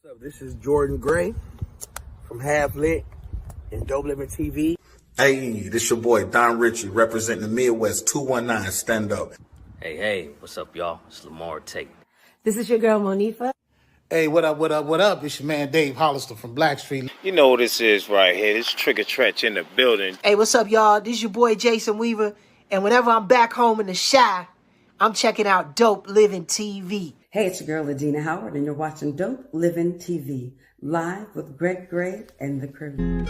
up? This is Jordan Gray from Half Lit and Dopeliven TV. Hey, this your boy Don Ritchie representing the Midwest 219 Stand Up. Hey, what's up, y'all? It's Lamar Tate. This is your girl, Monifa. Hey, what up? It's your man Dave Hollister from Blackstreet. You know what this is right here. This Trigger Trench in the building. Hey, what's up, y'all? This is your boy Jason Weaver. And whenever I'm back home in the Chi, I'm checking out Dopeliven TV. Hey, it's your girl, Adina Howard, and you're watching Dopeliven TV, live with Greg Gray and the crew.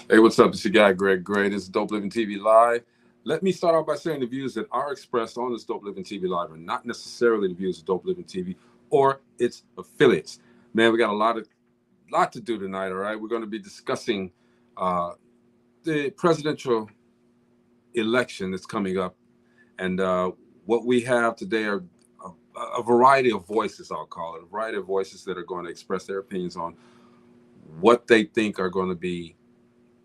Hey, what's up? It's your guy, Greg Gray. This is Dopeliven TV Live. Let me start off by saying the views that are expressed on this Dopeliven TV Live are not necessarily the views of Dopeliven TV or its affiliates. Man, we got a lot to do tonight, all right? We're going to be discussing the presidential election that's coming up. And what we have today are a variety of voices, I'll call it, a variety of voices that are going to express their opinions on what they think are going to be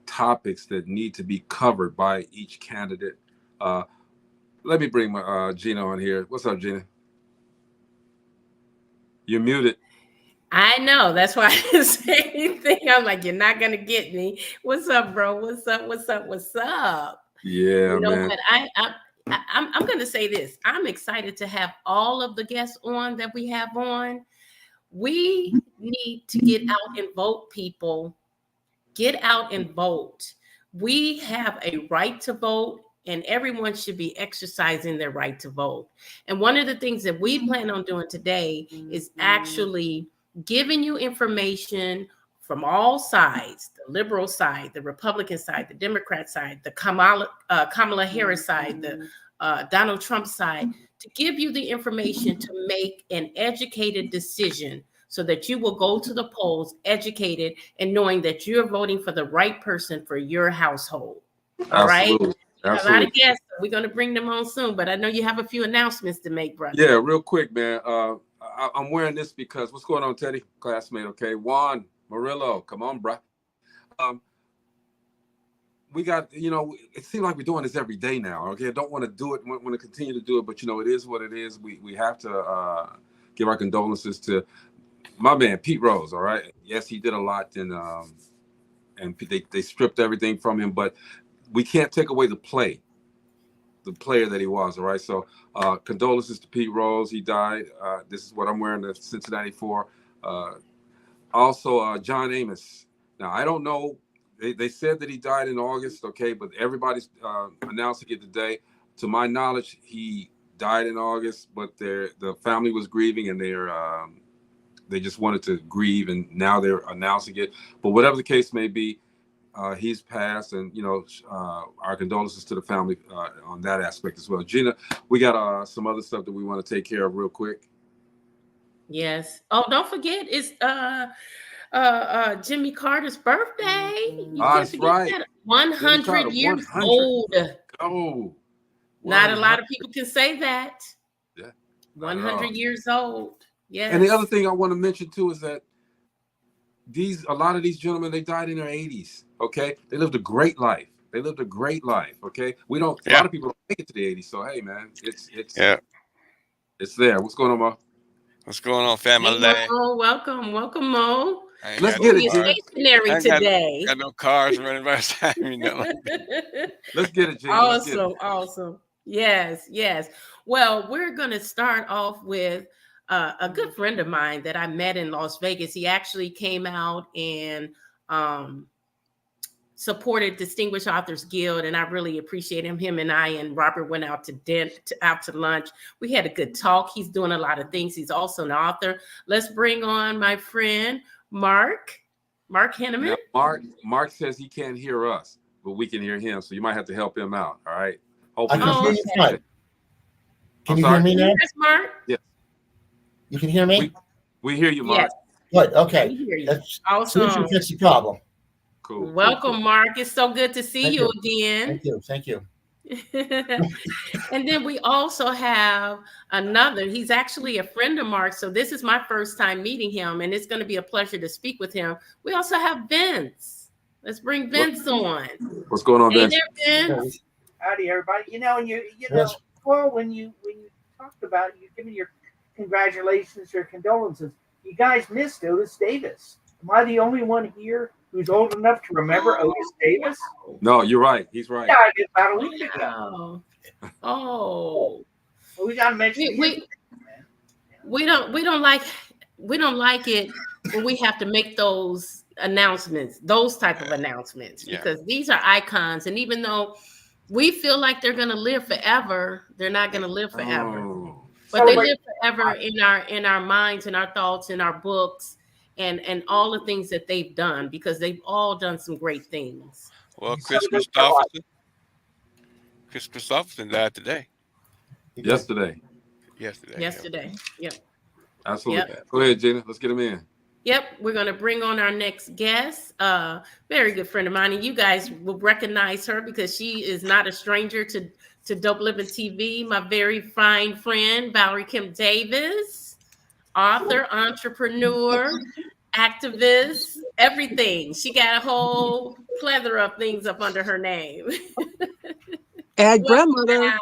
topics that need to be covered by each candidate. Let me bring my Gina on here. What's up, Gina? You're muted. I know. That's why I didn't say anything. I'm like, you're not gonna get me. What's up, bro? What's up? Yeah, you know man. What? I'm gonna say this. I'm excited to have all of the guests on that we have on. We need to get out and vote, people. Get out and vote. We have a right to vote, and everyone should be exercising their right to vote. And one of the things that we plan on doing today is actually giving you information from all sides, the liberal side, the Republican side, the Democrat side, the Kamala Harris side, the Donald Trump side, to give you the information to make an educated decision so that you will go to the polls educated and knowing that you're voting for the right person for your household. All right? A lot of guests. We're going to bring them on soon, but I know you have a few announcements to make, brother. Yeah, real quick, man. I'm wearing this because, what's going on, Teddy? Classmate, okay? Juan Murillo, come on, bro. We got, it seems like we're doing this every day now, okay? I don't want to do it, want to continue to do it, but, it is what it is. We have to give our condolences to my man, Pete Rose, all right? Yes, he did a lot, and they stripped everything from him, but we can't take away the player that he was, all right? So condolences to Pete Rose. He died. This is what I'm wearing, the Cincinnati 4. Also, John Amos. Now, I don't know. They said that he died in August, okay, but everybody's announcing it today. To my knowledge, he died in August, but the family was grieving, and they just wanted to grieve, and now they're announcing it. But whatever the case may be, he's passed, and our condolences to the family on that aspect as well. Gina, we got some other stuff that we want to take care of real quick. Yes. Oh, don't forget, it's Jimmy Carter's birthday. That's right. That. 100 years old. Oh, not a lot of people can say that. Yeah. 100 years old. Yes. And the other thing I want to mention too is that a lot of these gentlemen, they died in their 80s. Okay, they lived a great life. Okay, a lot of people don't make it to the 80s. So hey, man, it's there. What's going on, Mo? What's going on, family? Hey, Mo, welcome, Mo. Let's get it, Jim. Stationary today. Got no cars running by the side of me. Let's get it, Jim. Awesome. Yes. Well, we're gonna start off with a good friend of mine that I met in Las Vegas. He actually came out and supported Distinguished Authors Guild, and I really appreciate him. Him and I and Robert went out to lunch. We had a good talk. He's doing a lot of things. He's also an author. Let's bring on my friend Mark. Mark Henneman? Now, Mark says he can't hear us, but we can hear him. So you might have to help him out. All right. Hopefully, I can hear you fine. Can you hear me now? Yes, Mark? Yes. You can hear me? We hear you, Mark. Yes. Good. Okay. We hear you. That's Awesome. fix the problem. Cool. Welcome, Mark. It's so good to see Thank you you. again. Thank you. Thank you. And then we also have another. He's actually a friend of Mark's. So this is my first time meeting him, and it's going to be a pleasure to speak with him. We also have Vince. Let's bring Vince on. What's going on, Hey Vince? there, Vince. Howdy, everybody. You know, Paul, when you talked about you giving your congratulations or condolences, you guys missed Otis Davis. Am I the only one here who's old enough to remember Otis Davis? No, you're right. He's right. Yeah, I did about a week ago. Oh. Well, we gotta mention we don't like it when we have to make those announcements, those type of announcements, because these are icons, and even though we feel like they're going to live forever, they're not going to live forever. But they live forever in our minds, in our thoughts, in our books, and all the things that they've done, because they've all done some great things. Well, Chris Christopherson died today. Yesterday. Yep. Absolutely. Yep. Go ahead, Gina. Let's get him in. Yep, we're going to bring on our next guest, very good friend of mine, and you guys will recognize her because she is not a stranger to Dopeliven TV. My very fine friend, Valerie Kim Davis, author, entrepreneur, activist, everything. She got a whole plethora of things up under her name. And grandmother.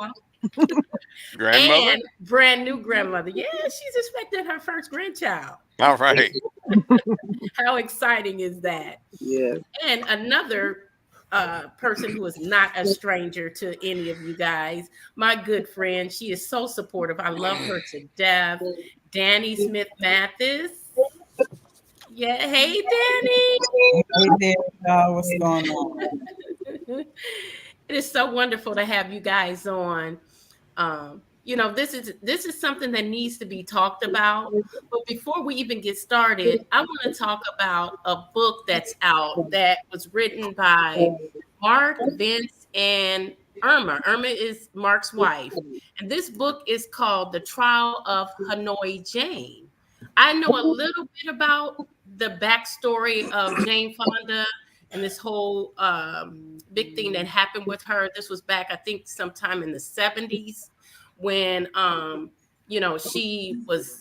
Grandmother? And brand new grandmother. Yeah, she's expecting her first grandchild. All right. How exciting is that? Yeah. And another person who is not a stranger to any of you guys, my good friend. She is so supportive. I love her to death. Danny Smith Mathis. Yeah. Hey, Danny. Hey there, y'all. What's going on? It is so wonderful to have you guys on. This is something that needs to be talked about. But before we even get started, I want to talk about a book that's out that was written by Mark, Vince, and Irma. Irma is Mark's wife. And this book is called The Trial of Hanoi Jane. I know a little bit about the backstory of Jane Fonda and this whole big thing that happened with her. This was back, I think, sometime in the 70s when, she was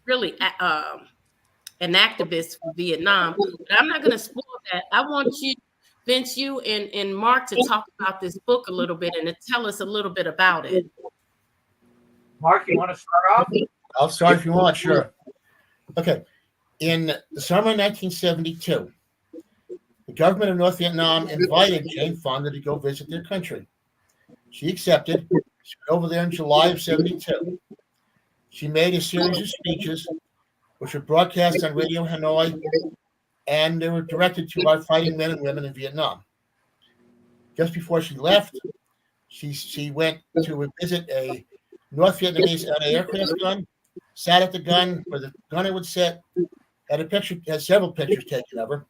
really an activist for Vietnam. But I'm not going to spoil that. I want you, Vince, you and Mark, to talk about this book a little bit and to tell us a little bit about it. Mark, you want to start off? I'll start if you want, sure. Okay. In the summer of 1972, the government of North Vietnam invited Jane Fonda to go visit their country. She accepted. She went over there in July of 72. She made a series of speeches, which were broadcast on Radio Hanoi, and they were directed to our fighting men and women in Vietnam. Just before she left, she went to visit a North Vietnamese anti-aircraft gun, sat at the gun where the gunner would sit, had several pictures taken of her,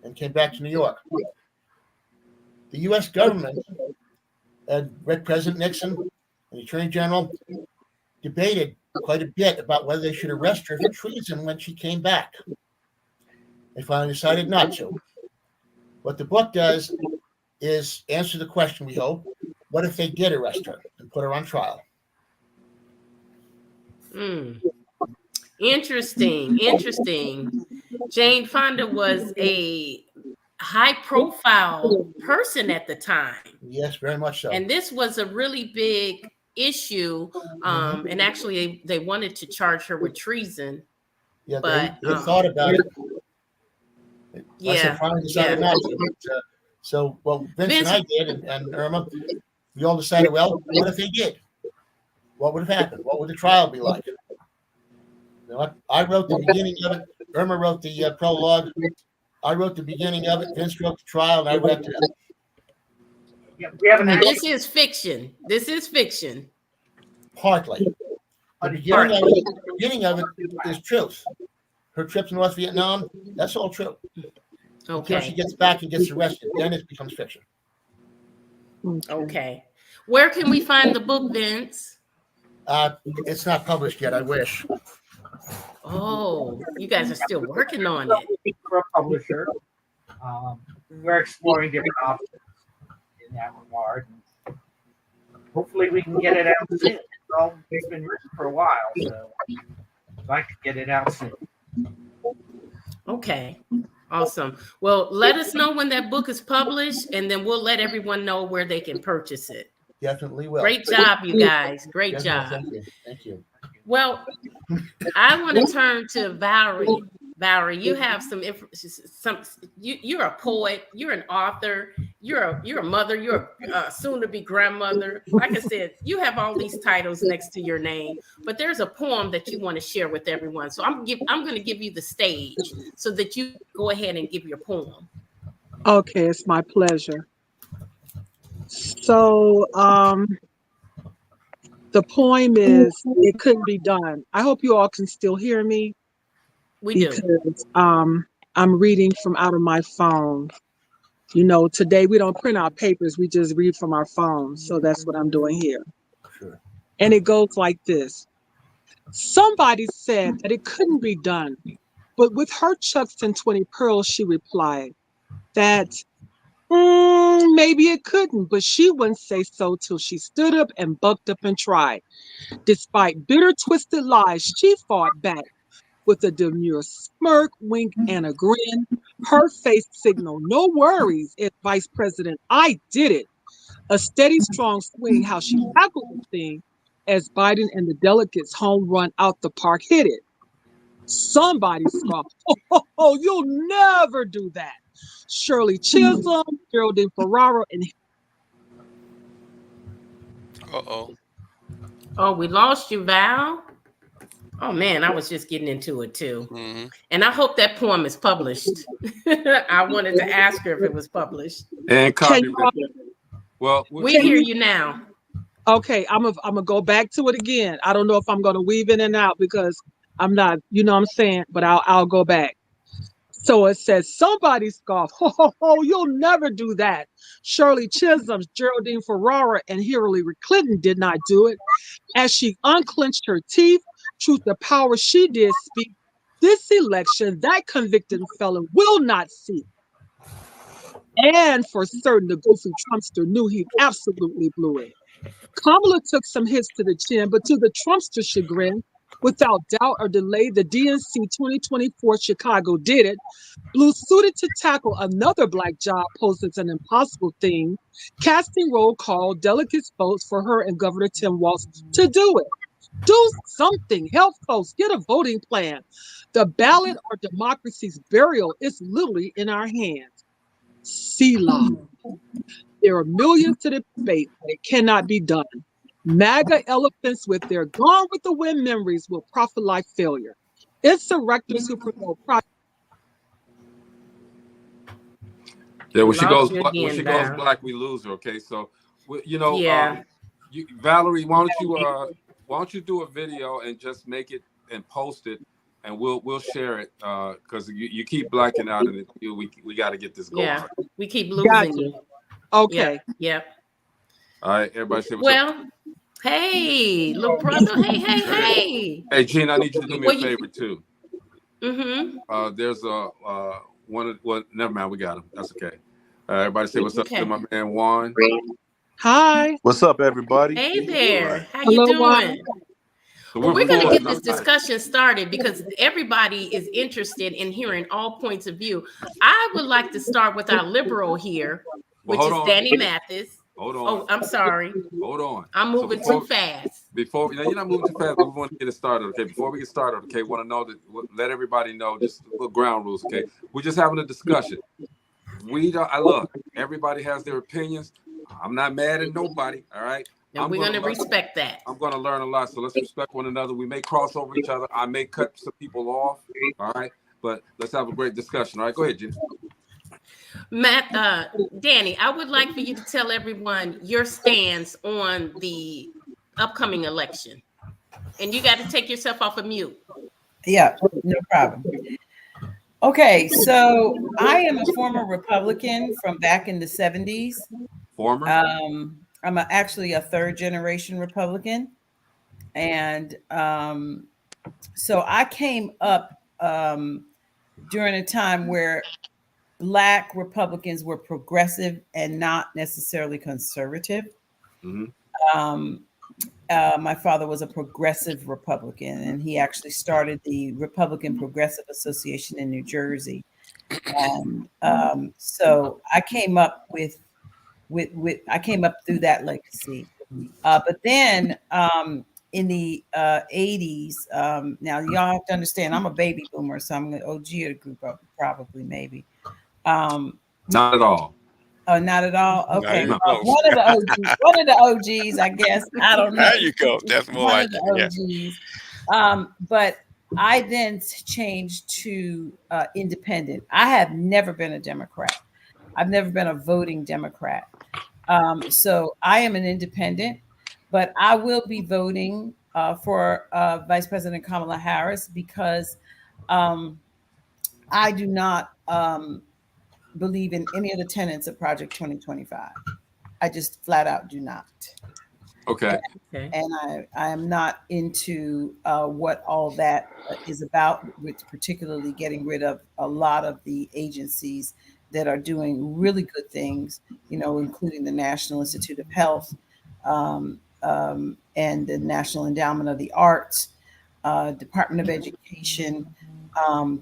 and came back to New York. The U.S. government and President Nixon and the Attorney General debated quite a bit about whether they should arrest her for treason when she came back. They finally decided not to. What the book does is answer the question, we hope, what if they did arrest her and put her on trial? Interesting. Jane Fonda was a high-profile person at the time. Yes, very much so. And this was a really big issue. And actually, they wanted to charge her with treason. Yeah, but they thought about it. Yeah. Finally decided not to. So, Vince and I did, and Irma, we all decided, well, what if they did? What would have happened? What would the trial be like? I wrote the beginning of it. Irma wrote the prologue. I wrote the beginning of it. Vince wrote the trial, and I wrote it. This is fiction. Partly. The beginning of it is truth. her trip to North Vietnam, that's all true. Until she Okay. gets back and gets arrested, then it becomes fiction. Okay. Where can we find the book, Vince? It's not published yet. I wish. Oh, you guys are still working on it. For a publisher, we're exploring different options in that regard. Hopefully, we can get it out soon. It's been written for a while, so I'd like to get it out soon. Okay. Awesome. Well, let us know when that book is published, and then we'll let everyone know where they can purchase it. Definitely will. Great job, you guys. Great Yes, job. Thank you. Thank you. Well, I want to turn to Valerie. Valerie, you have you're a poet, you're an author, you're a mother, you're a soon-to-be grandmother. Like I said, you have all these titles next to your name, but there's a poem that you want to share with everyone. So I'm going to give you the stage so that you go ahead and give your poem. Okay, it's my pleasure. So, the poem is "It Couldn't Be Done." I hope you all can still hear me. We do. Because I'm reading from out of my phone. You know, today we don't print out papers, we just read from our phones. So that's what I'm doing here. Sure. And it goes like this. Somebody said that it couldn't be done, but with her chucks and 20 pearls, she replied that maybe it couldn't, but she wouldn't say so till she stood up and bucked up and tried. Despite bitter, twisted lies, she fought back. With a demure smirk, wink, and a grin, her face signaled no worries as Vice President. I did it. A steady, strong swing, how she tackled the thing as Biden and the delegates' home run out the park hit it. Somebody scoffed, oh, you'll never do that. Shirley Chisholm, Geraldine Ferraro, and Oh, we lost you, Val. Oh man, I was just getting into it too. Mm-hmm. And I hope that poem is published. I wanted to ask her if it was published. And copyrighted. Well, we hear you now. Okay, I'm gonna go back to it again. I don't know if I'm gonna weave in and out because I'm not, you know what I'm saying, but I'll go back. So it says, somebody scoffed, you'll never do that. Shirley Chisholm, Geraldine Ferrara, and Hillary Clinton did not do it. As she unclenched her teeth, truth to power, she did speak. This election, that convicted felon will not see. And for certain, the goofy Trumpster knew he absolutely blew it. Kamala took some hits to the chin, but to the Trumpster chagrin, without doubt or delay, the DNC 2024 Chicago did it. Blue suited to tackle another black job posed as an impossible thing. Casting roll call, delegates votes for her and Governor Tim Walz to do it. Do something. Help folks get a voting plan. The ballot or democracy's burial is literally in our hands. Selah. There are millions to debate, but it cannot be done. MAGA elephants with their gone with the wind memories will profit like failure. Insurrectors who promote profit. Yeah, when she goes black, we lose her. Okay, so you know, yeah. Valerie, why don't you do a video and just make it and post it, and we'll share it because you keep blacking out, and we got to get this going. Yeah, we keep losing you. Okay. Yep. All right, everybody say what's up. Hey, little brother. Hey. Hey, Gene, I need you to do me a favor too. Mm-hmm. There's never mind, we got him. That's okay. Everybody say what's up to my man Juan. Hi. What's up, everybody? Hey there. How you doing? So we're going to get this discussion started because everybody is interested in hearing all points of view. I would like to start with our liberal here, which is Danny Mathis. Hold on. Oh, I'm sorry. Hold on. I'm moving too fast. You're not moving too fast, but we want to get it started, okay? Before we get started, okay, want to know that, let everybody know just little ground rules, okay? We're just having a discussion. Look, everybody has their opinions. I'm not mad at nobody, all right? And we're going to respect that. I'm going to learn a lot, so let's respect one another. We may cross over each other. I may cut some people off, all right? But let's have a great discussion, all right? Go ahead, Jim. Danny, I would like for you to tell everyone your stance on the upcoming election. And you got to take yourself off of mute. Yeah, no problem. Okay, so I am a former Republican from back in the 70s. Former? Actually a third generation Republican. And so I came up during a time where Black Republicans were progressive and not necessarily conservative. Um, my father was a progressive Republican, and he actually started the Republican Progressive Association in New Jersey. And so I came up I came up through that legacy. But then in the 80s, now y'all have to understand, I'm a baby boomer, so I'm an OG of the group, probably, maybe. Not at all. Oh, not at all. Not Okay, even close. one of the OGs, I guess. I don't know. There you go. That's more One like of it. the Yeah. OGs. But I then changed to independent. I have never been a Democrat. I've never been a voting Democrat. So I am an independent, but I will be voting for Vice President Kamala Harris because I do not believe in any of the tenets of Project 2025. I just flat out do not. Okay. And I am not into what all that is about, with particularly getting rid of a lot of the agencies that are doing really good things, including the National Institute of Health and the National Endowment of the Arts, Department of Education.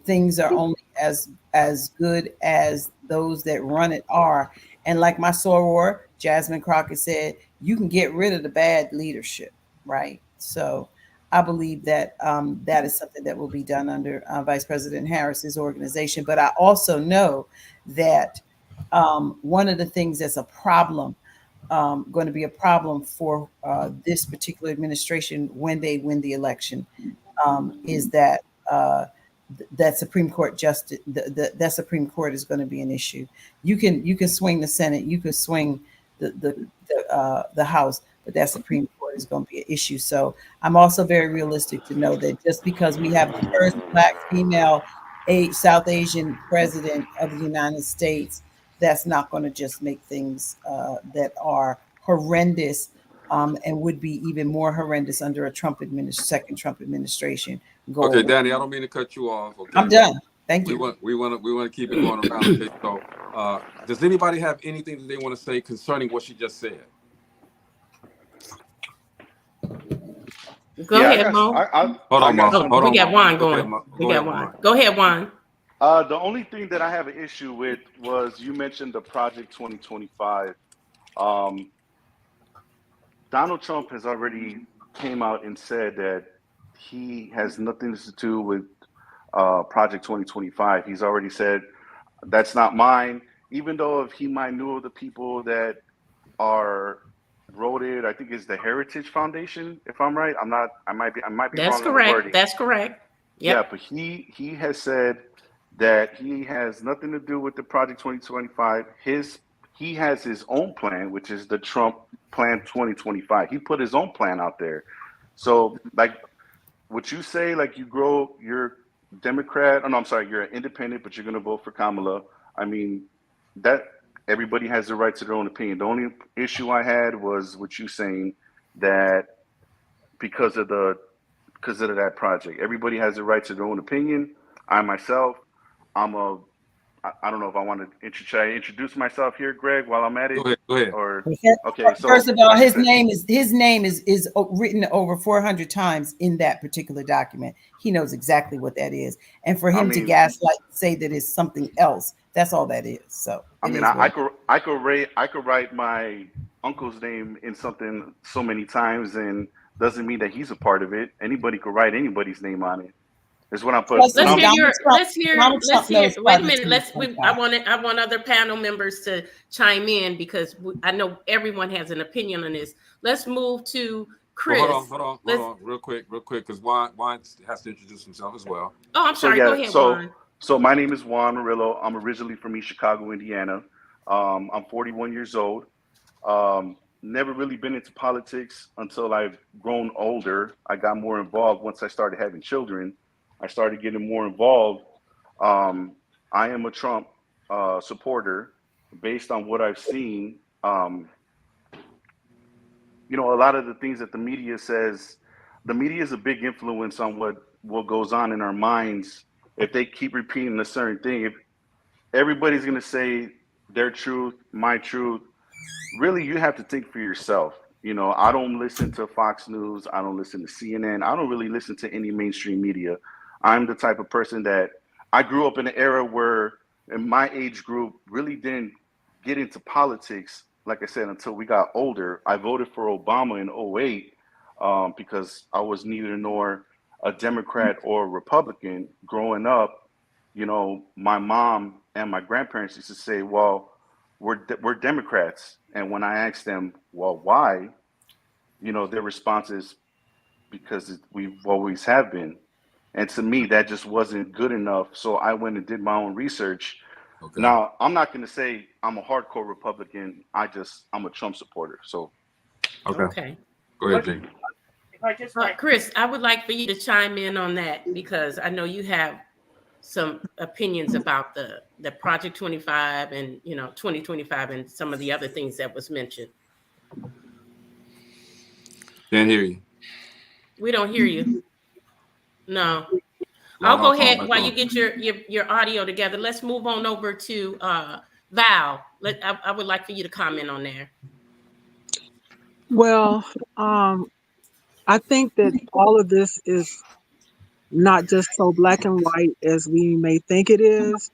Things are only as good as those that run it are. And like my soror, Jasmine Crockett, said, you can get rid of the bad leadership, right? So I believe that that is something that will be done under Vice President Harris's organization. But I also know that one of the things that's a problem, going to be a problem for this particular administration when they win the election, is that that Supreme Court justice, that Supreme Court is going to be an issue. You can swing the Senate, you can swing the House, but that Supreme Court is going to be an issue. So I'm also very realistic to know that just because we have the first Black female South Asian president of the United States, that's not going to just make things that are horrendous and would be even more horrendous under a second Trump administration. Okay, Danny, I don't mean to cut you off. Okay, I'm done. Thank you. We want to keep it going around. Okay, so does anybody have anything that they want to say concerning what she just said? Go ahead, Mo. Hold on, Mo. We got Juan going. We got Juan. Go ahead, Juan. The only thing that I have an issue with was you mentioned the Project 2025. Donald Trump has already came out and said that he has nothing to do with Project 2025. He's already said that's not mine. Even though if he might know the people that wrote it, I think it's the Heritage Foundation. If I'm right, I'm not. I might be. That's wrong correct. in the wording. That's correct. Yep. Yeah, but he has said that he has nothing to do with the Project 2025. He has his own plan, which is the Trump Plan 2025. He put his own plan out there. So, like, what you say, like you're Democrat. Oh no, I'm sorry, you're an independent, but you're going to vote for Kamala. I mean, that everybody has the right to their own opinion. The only issue I had was what you saying that because of that project, everybody has the right to their own opinion. I myself, I don't know if I want to introduce myself here, Greg, while I'm at it. Go ahead. Or okay. So first of all, his name is written over 400 times in that particular document. He knows exactly what that is, and for him to gaslight, say that it's something else, that's all that is. So I mean, I could write my uncle's name in something so many times, and doesn't mean that he's a part of it. Anybody could write anybody's name on it. Is what I'm putting. Let's hear. Wait a minute. I want other panel members to chime in because I know everyone has an opinion on this. Let's move to Chris. Well, hold on, real quick, because Juan has to introduce himself as well. Oh, I'm sorry. Go ahead, Juan. So my name is Juan Murillo. I'm originally from East Chicago, Indiana. I'm 41 years old. Never really been into politics until I've grown older. I got more involved once I started having children. I started getting more involved. I am a Trump supporter based on what I've seen. You know, a lot of the things that the media says, the media is a big influence on what goes on in our minds. If they keep repeating a certain thing, if everybody's going to say their truth, my truth, really you have to think for yourself. You know, I don't listen to Fox News, I don't listen to CNN, I don't really listen to any mainstream media. I'm the type of person that I grew up in an era where in my age group really didn't get into politics, like I said, until we got older. I voted for Obama in '08 because I was neither nor a Democrat or a Republican growing up. You know, my mom and my grandparents used to say, well, we're Democrats. And when I asked them, well, why? You know, their response is because we've always have been. And to me, that just wasn't good enough. So I went and did my own research. Okay. Now, I'm not going to say I'm a hardcore Republican. I'm a Trump supporter. So, okay. Go ahead, Jane. If I just Chris, I would like for you to chime in on that because I know you have some opinions about the Project 25 and 2025 and some of the other things that was mentioned. Can't hear you. We don't hear you. No. No, I'll go my phone, ahead my while phone. you get your audio together. Let's move on over to Val. I would like for you to comment on there. Well, I think that all of this is not just so black and white as we may think it is.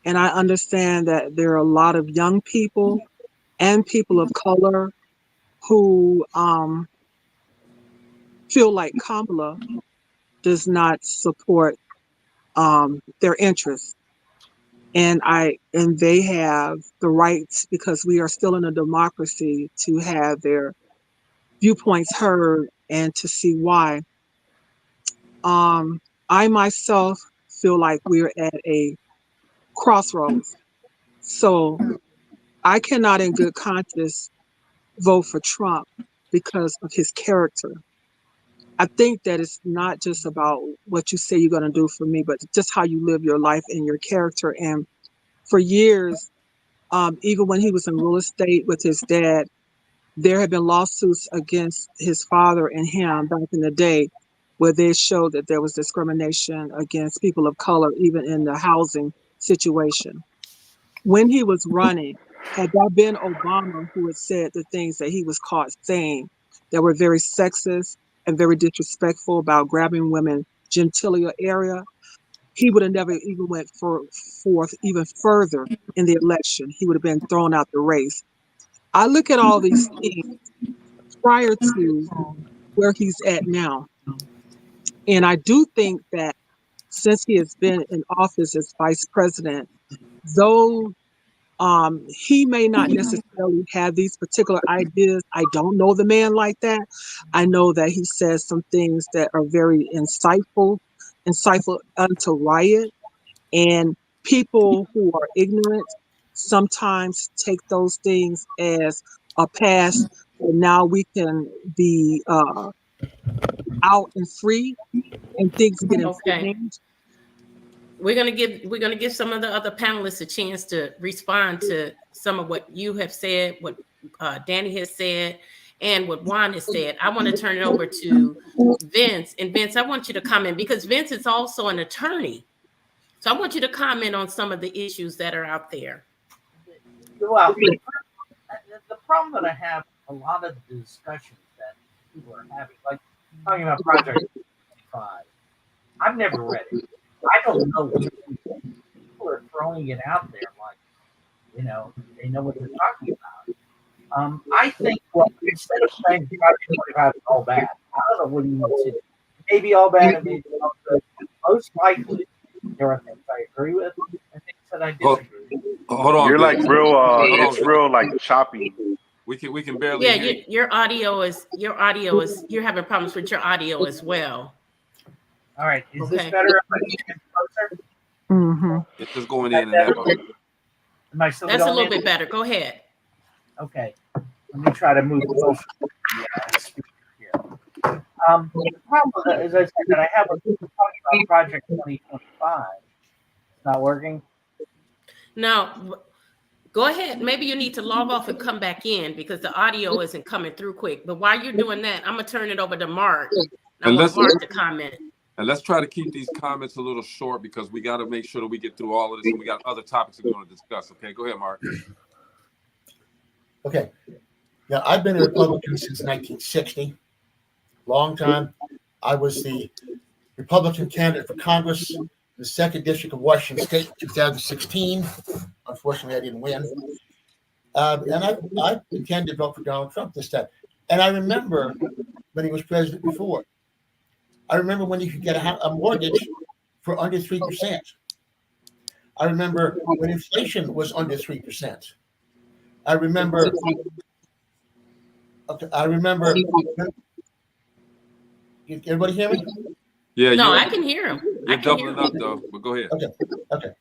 And I understand that there are a lot of young people and people of color who feel like Kamala does not support their interests. And they have the rights, because we are still in a democracy, to have their viewpoints heard and to see why. I myself feel like we're at a crossroads. So I cannot in good conscience vote for Trump because of his character. I think that it's not just about what you say you're going to do for me, but just how you live your life and your character. And for years, even when he was in real estate with his dad, there had been lawsuits against his father and him back in the day where they showed that there was discrimination against people of color, even in the housing situation. When he was running, had that been Obama who had said the things that he was caught saying that were very sexist and very disrespectful about grabbing women genitalia area, he would have never even went forth even further in the election. He would have been thrown out the race. I look at all these things prior to where he's at now. And I do think that since he has been in office as vice president, though he may not necessarily have these particular ideas, I don't know the man like that. I know that he says some things that are very insightful unto riot. And people who are ignorant sometimes take those things as a pass, and now we can be out and free and things get inflamed. We're gonna give some of the other panelists a chance to respond to some of what you have said, what Danny has said, and what Juan has said. I want to turn it over to Vince. And Vince, I want you to comment because Vince is also an attorney. So I want you to comment on some of the issues that are out there. Well, the problem that I have, a lot of the discussions that people are having, like talking about Project 25, I've never read it. I don't know what people are throwing it out there like, they know what they're talking about. I think, well, instead of saying Project 25 is all bad, I don't know what you want to say. Maybe all bad and maybe all good. Most likely, there are things I agree with and things that I disagree with. Hold on. You're like real, it's real like choppy. We can barely hear you. Your audio is you're having problems with your audio as well. All right, is this better if I get closer? Mm-hmm. It's just going in and out. Am I still That's a going little in? bit better. Go ahead. Okay, let me try to move closer to the speaker here. The problem with that, as I said, that I have with talking about Project 2025. It's not working. Now, go ahead. Maybe you need to log off and come back in because the audio isn't coming through quick. But while you're doing that, I'm gonna turn it over to Mark. I want Mark to comment. And let's try to keep these comments a little short because we got to make sure that we get through all of this and we got other topics we're going to discuss. Okay, go ahead, Mark. Okay. Now, I've been a Republican since 1960. Long time. I was the Republican candidate for Congress in the 2nd District of Washington State in 2016. Unfortunately, I didn't win. And I intend to vote for Donald Trump this time. And I remember when he was president before. I remember when you could get a mortgage for under 3%. I remember when inflation was under 3%. I remember. Okay, I remember. Everybody hear me? Yeah. No, I can hear him. You're doubling up though, but go ahead. Okay.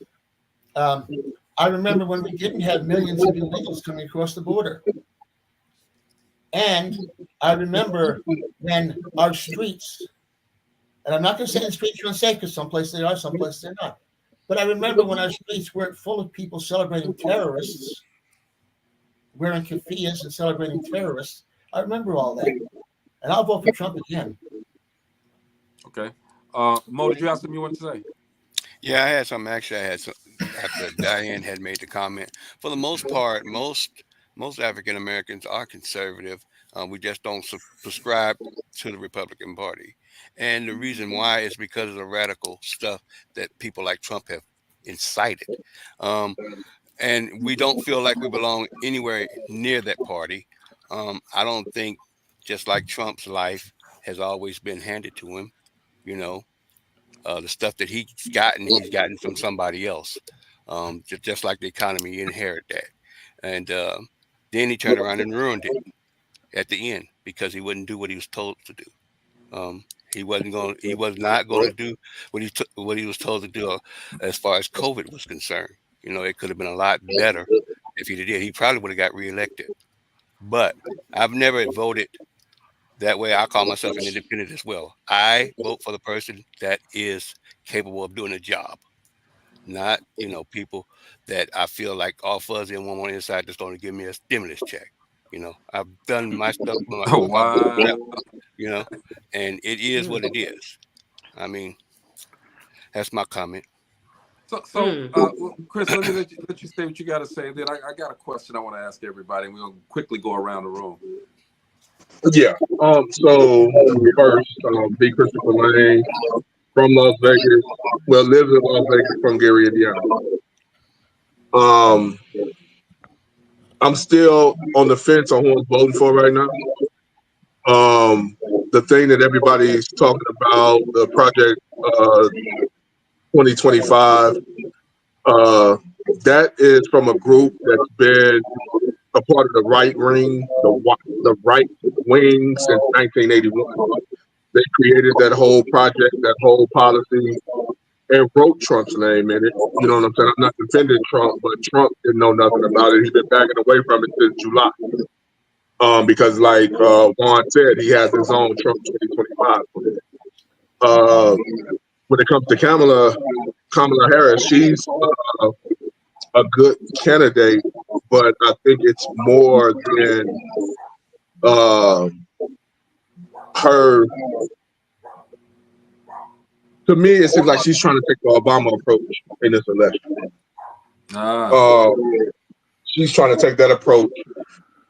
I remember when we didn't have millions of illegals coming across the border. And I remember when our streets, and I'm not going to say the streets are unsafe because some places they are, some places they're not. But I remember when our streets weren't full of people celebrating terrorists, wearing keffiyehs and celebrating terrorists. I remember all that. And I'll vote for Trump again. Okay. Mo, did you have something you want to say? Yeah, I had something. Actually, I had some after Diane had made the comment. For the most part, most African Americans are conservative. We just don't subscribe to the Republican Party. And the reason why is because of the radical stuff that people like Trump have incited. And we don't feel like we belong anywhere near that party. I don't think, just like Trump's life has always been handed to him, you know, the stuff that he's gotten from somebody else. Just like the economy, he inherited that. And then he turned around and ruined it at the end because he wouldn't do what he was told to do. He was not going to do what he was told to do as far as COVID was concerned. You know, it could have been a lot better if he did. He probably would have got reelected. But I've never voted that way. I call myself an independent as well. I vote for the person that is capable of doing a job, not, you know, people that I feel like all fuzzy and one on the inside just going to give me a stimulus check. You know, I've done my stuff with my book, you know, and it is what it is. I mean, that's my comment. So, Chris, let me let you say what you got to say. Then I got a question I want to ask everybody, and we'll quickly go around the room. Yeah. So first, B. Christopher Lane from Las Vegas. Well, lives in Las Vegas from Gary, Indiana. I'm still on the fence on who I'm voting for right now. The thing that everybody's talking about, the Project 2025, that is from a group that's been a part of the right wing, the right wing since 1981. They created that whole project, that whole policy, and wrote Trump's name in it. You know what I'm saying? I'm not defending Trump, but Trump didn't know nothing about it. He's been backing away from it since July. Because like Juan said, he has his own Trump 2025. When it comes to Kamala Harris, she's a good candidate, but I think it's more than her. To me, it seems like she's trying to take the Obama approach in this election. She's trying to take that approach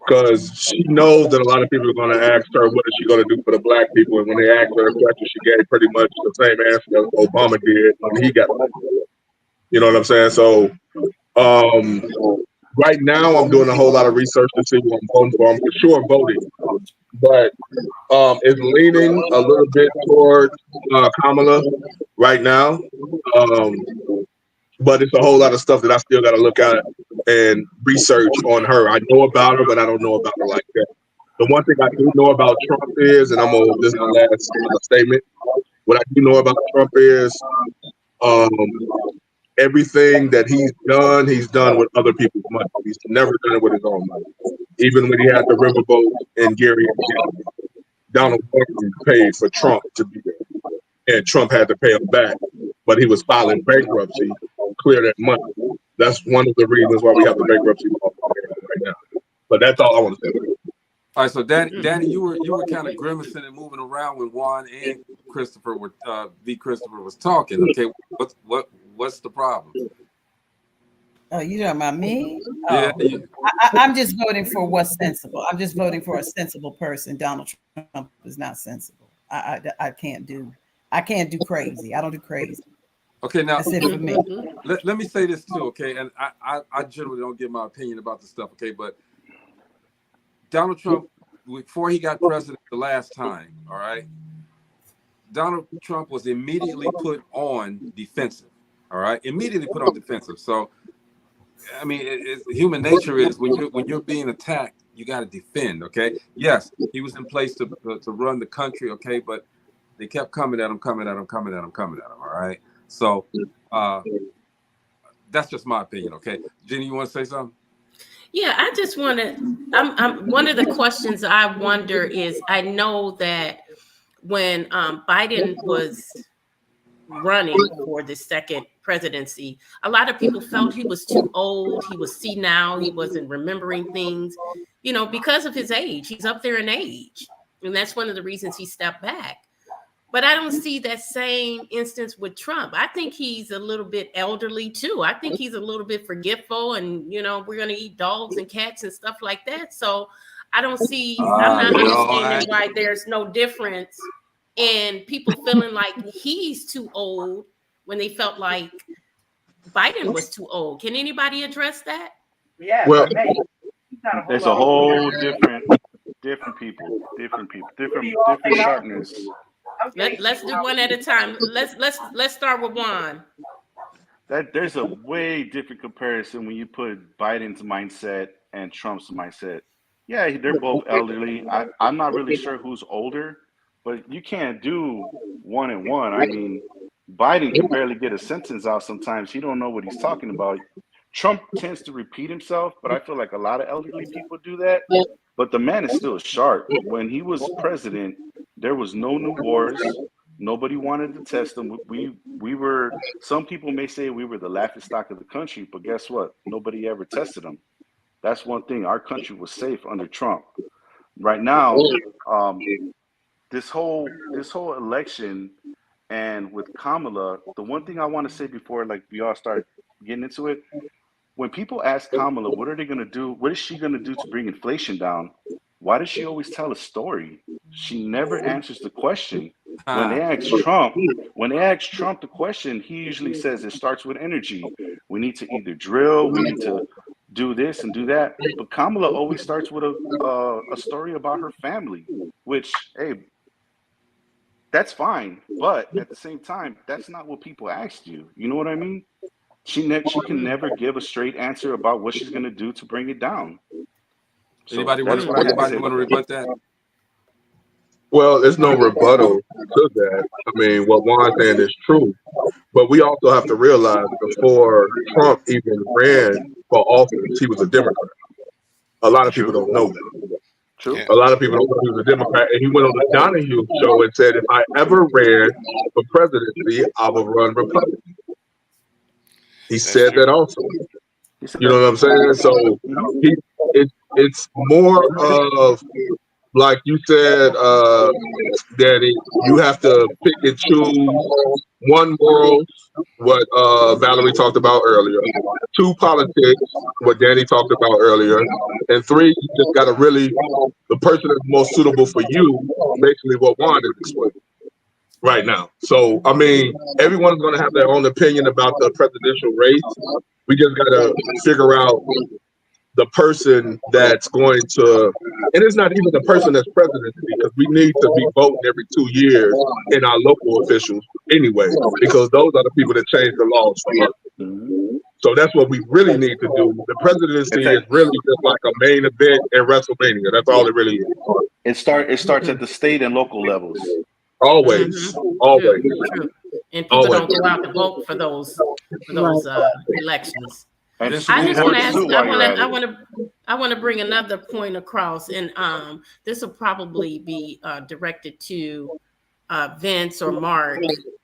because she knows that a lot of people are going to ask her, what is she going to do for the black people? And when they asked her a question, she gave pretty much the same answer that Obama did when he got elected. You know what I'm saying? So right now, I'm doing a whole lot of research to see who I'm voting for. I'm for sure voting, but it's leaning a little bit towards Kamala right now. But it's a whole lot of stuff that I still got to look at and research on her. I know about her, but I don't know about her like that. The one thing I do know about Trump is, and this is my last statement, what I do know about Trump is everything that he's done with other people's money. He's never done it with his own money. Even when he had the riverboat in Gary, Donald Trump paid for Trump to be there, and Trump had to pay him back, but he was filing bankruptcy to clear that money. That's one of the reasons why we have the bankruptcy law right now. But that's all I want to say. All right, so Danny, you were kind of grimacing and moving around when Juan and Christopher were Christopher was talking. Okay, what's the problem? Oh, you talking about me? Yeah, I'm just voting for what's sensible. I'm just voting for a sensible person. Donald Trump is not sensible. I can't do crazy. I don't do crazy. Okay, now That's it for me. let me say this too, okay? And I generally don't give my opinion about this stuff, okay? But Donald Trump, before he got president the last time, all right, Donald Trump was immediately put on defensive, all right? Immediately put on defensive. So, I mean, human nature is when you're being attacked, you got to defend, okay? Yes, he was in place to run the country, okay? But they kept coming at him, all right? So that's just my opinion, okay? Jenny, you want to say something? Yeah, I just want to. I'm one of the questions I wonder is, I know that when Biden was running for the second presidency, a lot of people felt he was too old. He was senile. He wasn't remembering things, because of his age. He's up there in age, and that's one of the reasons he stepped back. But I don't see that same instance with Trump. I think he's a little bit elderly too. I think he's a little bit forgetful, and we're going to eat dogs and cats and stuff like that. So I don't see. I'm not understanding why there's no difference in people feeling like he's too old when they felt like Biden was too old. Can anybody address that? Yeah. Well, There's a whole different people, different sharpness. Let's do one at a time. Let's start with Juan. There's a way different comparison when you put Biden's mindset and Trump's mindset. Yeah, they're both elderly. I'm not really sure who's older, but you can't do one and one. I mean, Biden can barely get a sentence out sometimes. He don't know what he's talking about. Trump tends to repeat himself, but I feel like a lot of elderly people do that. But the man is still sharp. When he was president, there was no new wars. Nobody wanted to test him. We were, some people may say we were the laughingstock of the country, but guess what? Nobody ever tested him. That's one thing. Our country was safe under Trump. Right now, this whole election and with Kamala, the one thing I want to say before we all start getting into it, when people ask Kamala, what are they going to do? What is she going to do to bring inflation down? Why does she always tell a story? She never answers the question. When they ask Trump the question, he usually says it starts with energy. We need to either drill, we need to do this and do that. But Kamala always starts with a story about her family, which, hey, that's fine. But at the same time, that's not what people asked you. You know what I mean? She can never give a straight answer about what she's going to do to bring it down. So Anybody want to rebut that? Well, there's no rebuttal to that. I mean, what Juan's saying is true. But we also have to realize before Trump even ran for office, he was a Democrat. A lot of people don't know that. True. A lot of people don't know he was a Democrat. And he went on the Donahue show and said, if I ever ran for presidency, I would run Republican. He said that also. You know what I'm saying? So it's more of, like you said, Danny, you have to pick and choose. One, morals, what Valerie talked about earlier. Two, politics, what Danny talked about earlier. And three, you just got to really, the person that's most suitable for you, basically what Juan is explaining right now. So, I mean, everyone's going to have their own opinion about the presidential race. We just got to figure out the person that's going to, and it's not even the person that's president, because we need to be voting every 2 years in our local officials anyway, because those are the people that change the laws for us. So that's what we really need to do. The presidency is really just like a main event in WrestleMania. That's all it really is. It starts at the state and local levels. Always, always. True. And people don't go out to vote for those elections. And Vince, you I want just to want to sports add ask. too something? while you're at it. I want to bring another point across, and this will probably be directed to Vince or Mark,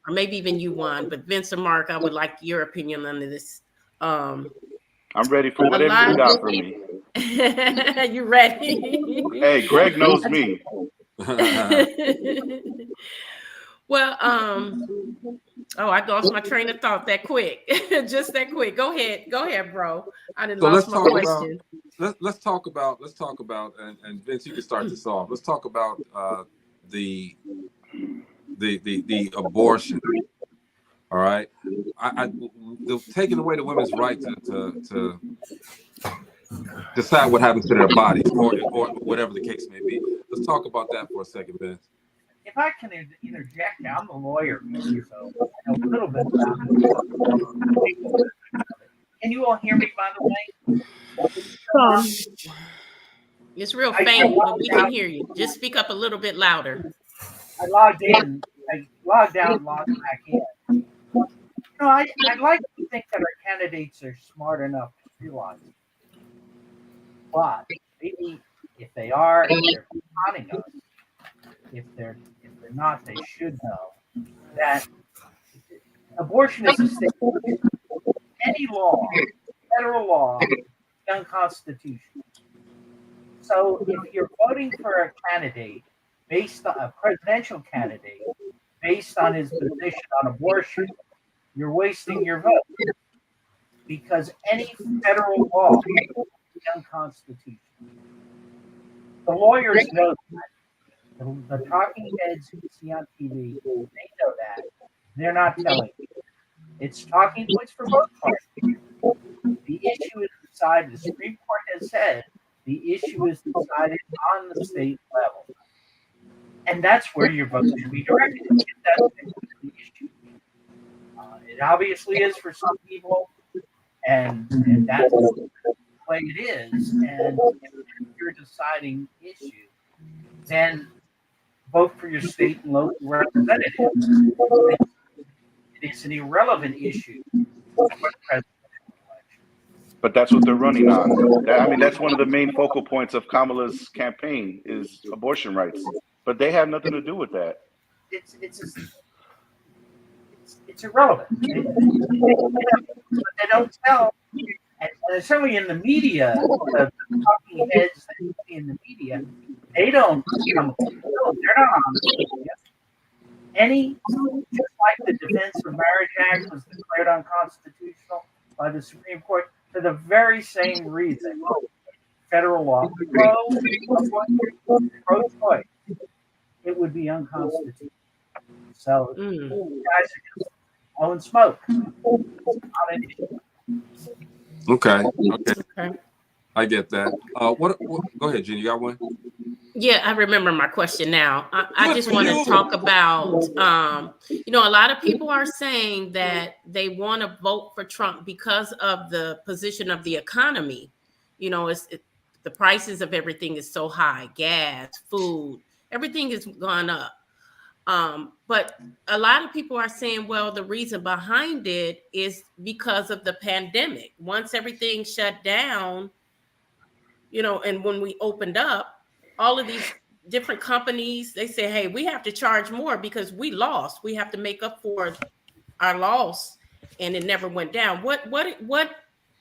or maybe even you, Juan. But Vince or Mark, I would like your opinion on this. Um, I'm ready for a whatever you lot. got for me. You ready? Hey, Greg knows me. Well, oh, I lost my train of thought that quick. Just that quick. Go ahead, bro. I didn't So lost let's my talk about question. let's talk about and Vince, you can start this off. Let's talk about the the abortion. All right, the taking away the women's right to decide what happens to their bodies, or whatever the case may be. Let's talk about that for a second, Vince. If I can interject, I'm a lawyer, so I know a little bit about it. Can you all hear me, by the way? It's real faint, but we can hear you. Just speak up a little bit louder. I logged in, I logged out, logged back in. You know, I'd like to think that our candidates are smart enough to realize it. But maybe if they are, if they're conning us, if they're not, they should know that abortion is a state. Any law, federal law, is unconstitutional. So if you're voting for a candidate based on a presidential candidate based on his position on abortion, you're wasting your vote because any federal law is unconstitutional. The lawyers know that. The talking heads you see on TV, they know that. They're not telling you. It's talking points for both parties. The issue is decided, the Supreme Court has said, the issue is decided on the state level. And that's where your vote should be directed. That's the issue. It obviously is for some people, and that's the way it is. And if you're deciding issue, then vote for your state and local representative. It's an irrelevant issue for the president. But that's what they're running on. I mean, that's one of the main focal points of Kamala's campaign is abortion rights. But they have nothing to do with that. It's irrelevant. But they don't tell, and certainly in the media, the talking heads that you see in the media, they don't come. They're not on the media. Just like the Defense of Marriage Act was declared unconstitutional by the Supreme Court for the very same reason. Federal law, pro-choice, it would be unconstitutional. So guys are just blowing smoke. Okay. I get that. What? Go ahead, Jen. You got one? Yeah, I remember my question now. I just want to talk about, a lot of people are saying that they want to vote for Trump because of the position of the economy. The prices of everything is so high, gas, food, everything has gone up. But a lot of people are saying, well, the reason behind it is because of the pandemic. Once everything shut down, and when we opened up, all of these different companies, they say, hey, we have to charge more because we lost. We have to make up for our loss, and it never went down.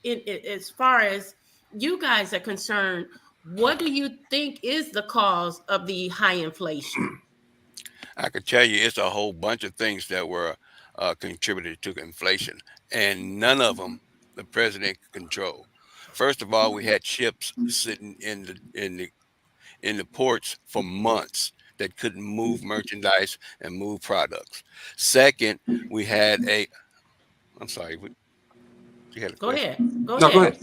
As far as you guys are concerned, what do you think is the cause of the high inflation? I could tell you it's a whole bunch of things that were contributed to inflation, and none of them the president could control. First of all, we had ships sitting in the ports for months that couldn't move merchandise and move products. Second, we had I'm sorry, you had a question? Go ahead.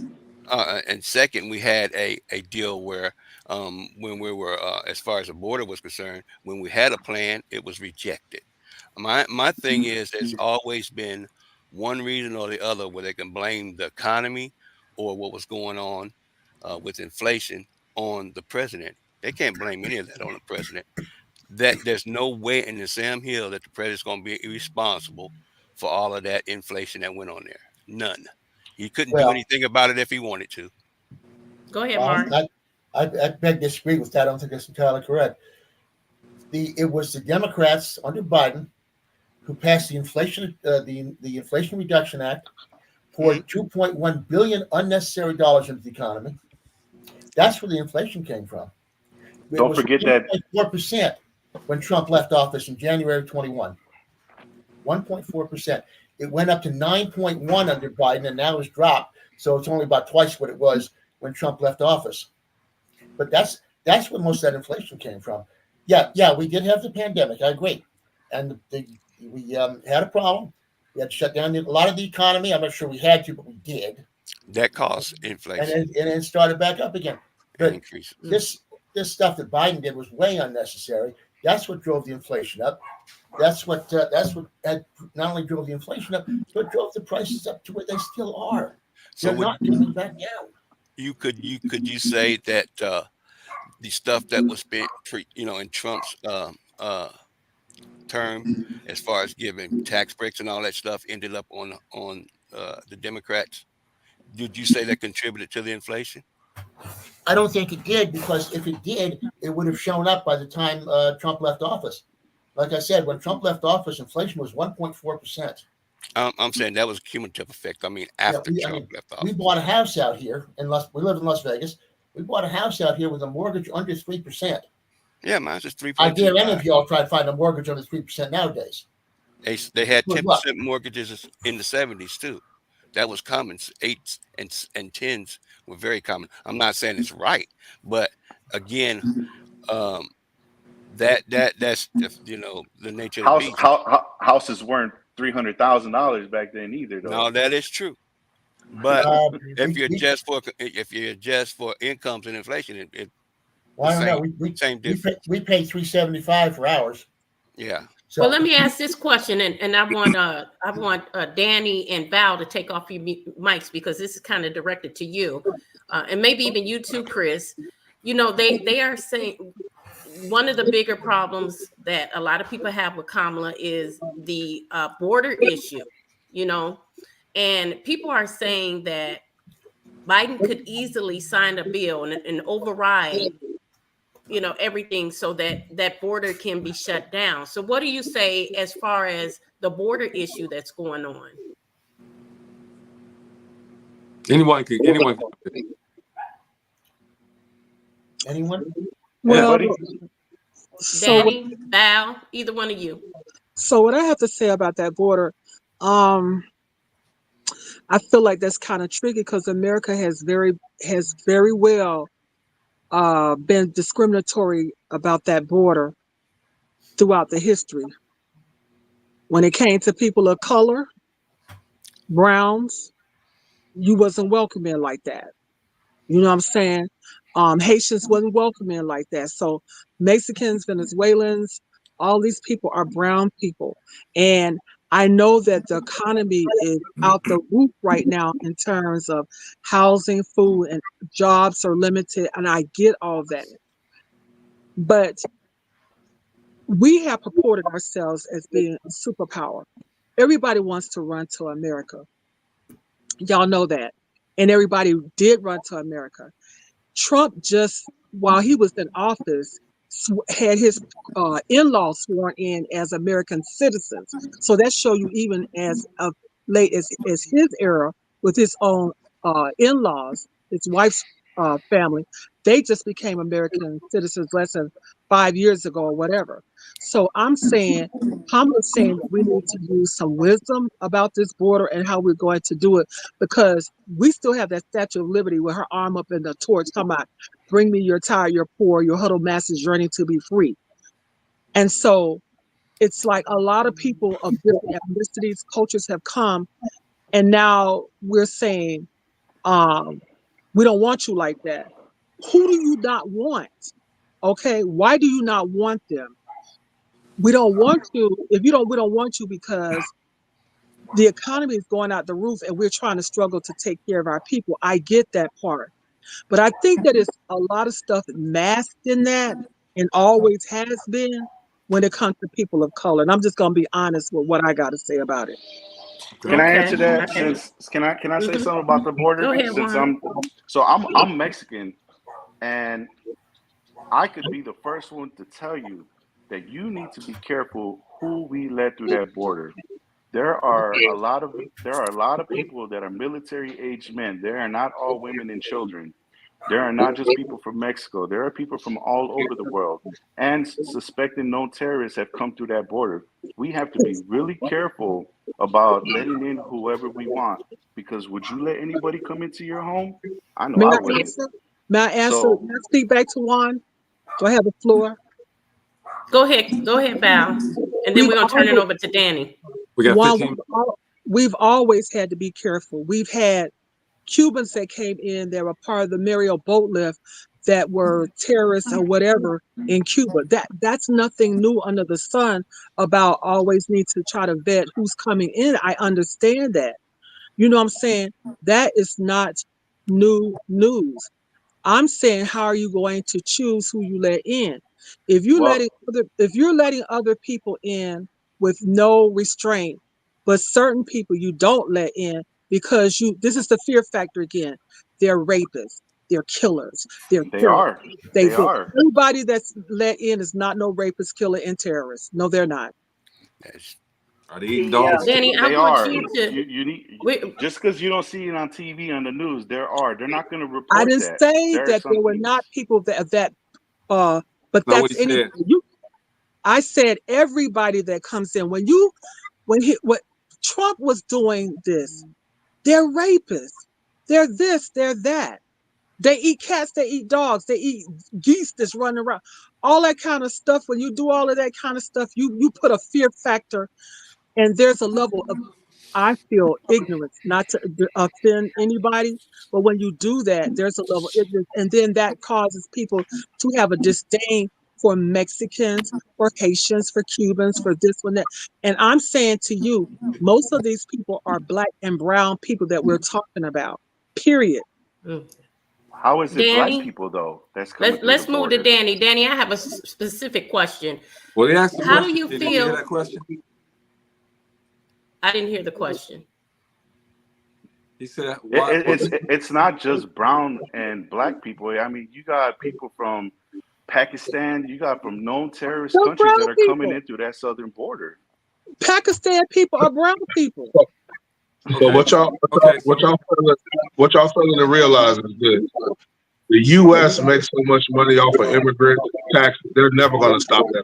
And second, we had a deal where when we were, as far as the border was concerned, when we had a plan, it was rejected. My thing is, it's always been one reason or the other where they can blame the economy or what was going on with inflation on the president. They can't blame any of that on the president. That there's no way in the Sam Hill that the president's going to be responsible for all of that inflation that went on there. None. He couldn't do Well, anything about it if he wanted to. Go ahead, Mark. I beg to disagree with that. I don't think that's entirely correct. It was the Democrats under Biden who passed the the Inflation Reduction Act, poured $2.1 billion unnecessary dollars into the economy. That's where the inflation came from. It Don't was forget that 1.4% when Trump left office in January of 21. 1.4%. It went up to 9.1 under Biden, and now it's dropped. So it's only about twice what it was when Trump left office. But that's where most of that inflation came from. Yeah, we did have the pandemic. I agree, and we had a problem. We had to shut down a lot of the economy. I'm not sure we had to, but we did. That caused inflation. And then started back up again. But this stuff that Biden did was way unnecessary. That's what drove the inflation up. That's what had not only drove the inflation up, but drove the prices up to where they still are. So They're not coming back down. Could you say that the stuff that was spent, in Trump's term, as far as giving tax breaks and all that stuff, ended up on the Democrats? Did you say that contributed to the inflation? I don't think it did, because if it did, it would have shown up by the time Trump left office. Like I said, when Trump left office, inflation was 1.4%. I'm saying that was a cumulative effect. I mean, after Trump left office. We bought a house out here, we live in Las Vegas. We bought a house out here with a mortgage under 3%. Yeah, mine's just 3%. I dare any of y'all try to find a mortgage under 3% nowadays. They had 10% mortgages in the 70s too. That was common. 8s and 10s were very common. I'm not saying it's right, but again, that's the nature of the beast. Houses weren't $300,000 back then either, though. No, that is true. But if you adjust for incomes and inflation, I don't know. We pay $375 for ours. Yeah. So, well, let me ask this question, and I want Danny and Val to take off your mics, because this is kind of directed to you, and maybe even you too, Chris. They are saying one of the bigger problems that a lot of people have with Kamala is the border issue. And people are saying that Biden could easily sign a bill and override everything so that border can be shut down. So what do you say as far as the border issue that's going on? Anyone? Well, Danny, Val, either one of you. So what I have to say about that border, I feel like that's kind of tricky, because America has very well been discriminatory about that border throughout the history. When it came to people of color, browns, you wasn't welcoming like that. You know what I'm saying? Haitians wasn't welcoming like that. So Mexicans, Venezuelans, all these people are brown people. And I know that the economy is out the roof right now in terms of housing, food, and jobs are limited. And I get all that. But we have purported ourselves as being a superpower. Everybody wants to run to America. Y'all know that. And everybody did run to America. Trump just, while he was in office, had his in-laws sworn in as American citizens. So that shows you, even as of late as his era, with his own in-laws, his wife's family, they just became American citizens less than 5 years ago or whatever. So I'm saying that we need to use some wisdom about this border and how we're going to do it, because we still have that Statue of Liberty with her arm up in the torch talking about, bring me your tired, your poor, your huddled masses yearning to be free. And so it's like a lot of people of different ethnicities, cultures have come, and now we're saying, we don't want you like that. Who do you not want? Okay, why do you not want them? We don't want you. We don't want you because the economy is going out the roof and we're trying to struggle to take care of our people. I get that part. But I think that it's a lot of stuff masked in that, and always has been, when it comes to people of color. And I'm just going to be honest with what I got to say about it. Can I answer that? Okay. Since can I say something about the border? Go ahead, Since Juan. I'm Mexican, and I could be the first one to tell you that you need to be careful who we let through that border. There are a lot of people that are military aged men. They are not all women and children. There are not just people from Mexico. There are people from all over the world. And suspected known terrorists have come through that border. We have to be really careful about letting in whoever we want. Because would you let anybody come into your home? I know May I I wouldn't. answer? May I answer? So May I speak back to Juan? Do I have the floor? Go ahead, Val. And then We've we're gonna turn it always, over to Danny. We got Juan, 15. we've always had to be careful. We've had Cubans that came in that were part of the Mariel boat lift that were terrorists or whatever in Cuba. That's nothing new under the sun about always need to try to vet who's coming in. I understand that. You know what I'm saying? That is not new news. I'm saying, how are you going to choose who you let in? If well, you're letting other people in with no restraint, but certain people you don't let in because this is the fear factor again. They're rapists, they're killers, they're they terrorists. are. They are. Everybody that's let in is not no rapist, killer, and terrorist. No, they're not. Are they eating dogs? Danny, I They want are. you to You need wait. just because you don't see it on TV on the news. There are. They're not going to I report didn't that. say There are that some there were things. not people but That's not what that's he any said. I said everybody that comes in when Trump was doing this, they're rapists. They're this, they're that. They eat cats, they eat dogs, they eat geese that's running around. All that kind of stuff. When you do all of that kind of stuff, you put a fear factor, and there's a level of, I feel, ignorance, not to offend anybody, but when you do that, there's a level of ignorance, and then that causes people to have a disdain for Mexicans, for Haitians, for Cubans, for this one, that. And I'm saying to you, most of these people are black and brown people that we're talking about, period. How is it black Danny, people though that's coming through the let's move to border? Danny. Danny, I have a specific question. Well, they asked the How do question. you Did you hear feel? that question? I didn't hear the question. He said, "Why?" It's not just brown and black people. I mean, you got people from Pakistan. You got from known terrorist They're countries brown that are coming people. in through that southern border. Pakistan people are brown people. So what y'all failing to realize is this: the U.S. makes so much money off of immigrant taxes, they're never going to stop that.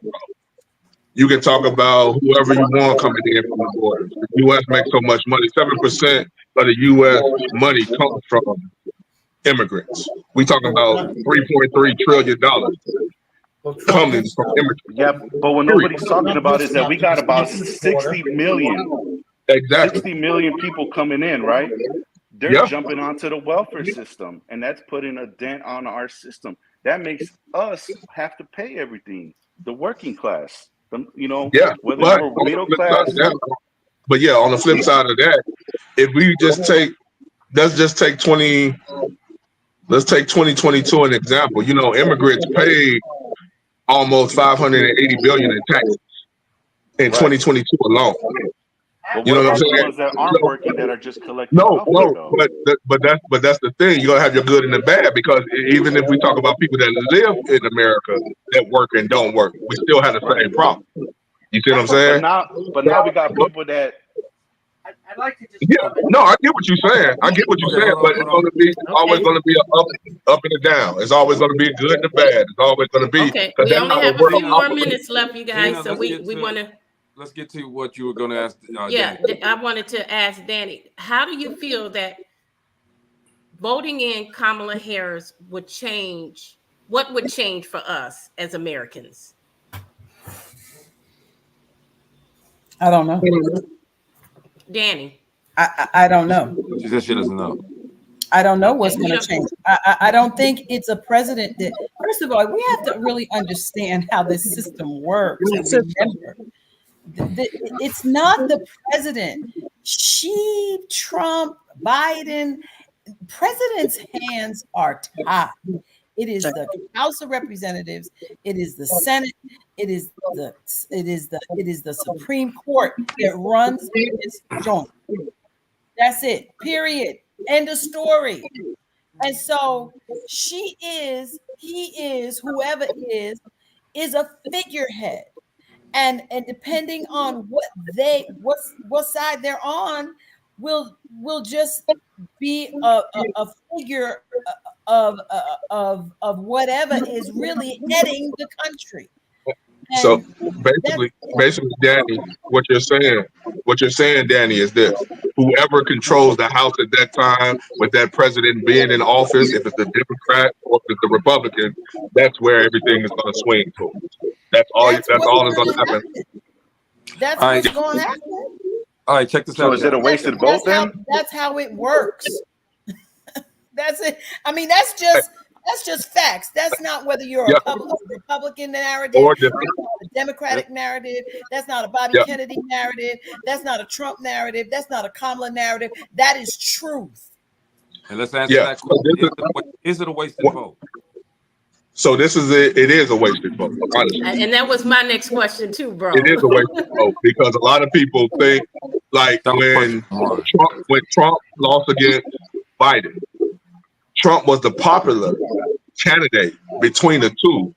You can talk about whoever you want coming in from the borders. The U.S. makes so much money. 7% of the U.S. money comes from immigrants. We talking about $3.3 trillion coming from immigrants. Yeah, but what nobody's talking about is that we got about 60 million. Exactly. 60 million people coming in, right? They're jumping onto the welfare system, and that's putting a dent on our system. That makes us have to pay everything. The working class, Yeah, whether but we're on the middle flip side class. of that, on the flip side of that, if we let's take 2022 an example. Immigrants paid almost $580 billion in taxes in 2022 alone. But You what know what I'm about the saying? ones that aren't working that are just collecting No, welfare, though? but that's the thing. You're gonna have your good and the bad, because even if we talk about people that live in America that work and don't work, we still have the same problem. You see what I'm saying? But now we got people that. I'd like to just. No, I get what you're saying. But it's always gonna be up and a down. It's always gonna be a good and a bad. It's always gonna be, Okay, because we that's only how have the a world few more operates. minutes left, you guys. Gina, So we want to. Let's get to what you were going to ask. Yeah, Danny. I wanted to ask Danny, how do you feel that voting in Kamala Harris would change? What would change for us as Americans? I don't know. Danny. I don't know. She said she doesn't know. I don't know what's going to change. I don't think it's a president that, first of all, we have to really understand how this system works. And remember, it's not the president. Trump, Biden, president's hands are tied. It is the House of Representatives. It is the Senate. It is the Supreme Court that runs this joint. That's it. Period. End of story. And so he is, whoever is a figurehead. And depending on what side they're on, will just be a figure of whatever is really heading the country. So basically, Danny, what you're saying, Danny, is this: whoever controls the House at that time, with that president being in office, if it's the Democrat or if it's the Republican, that's where everything is going to swing towards. That's all that's going to happen. That's what's going to happen. All right, check this out. So is it a wasted vote then? That's how it works. That's it. I mean, that's just facts. That's not whether you're a Republican narrative, or that's not a Democratic narrative, that's not a Bobby Kennedy narrative, that's not a Trump narrative, that's not a Kamala narrative. That is truth. And let's answer that question. Is it a wasted vote? So this is it. It is a wasted vote. Honestly. And that was my next question too, bro. It is a wasted vote because a lot of people think like when Trump lost against Biden, Trump was the popular candidate between the two,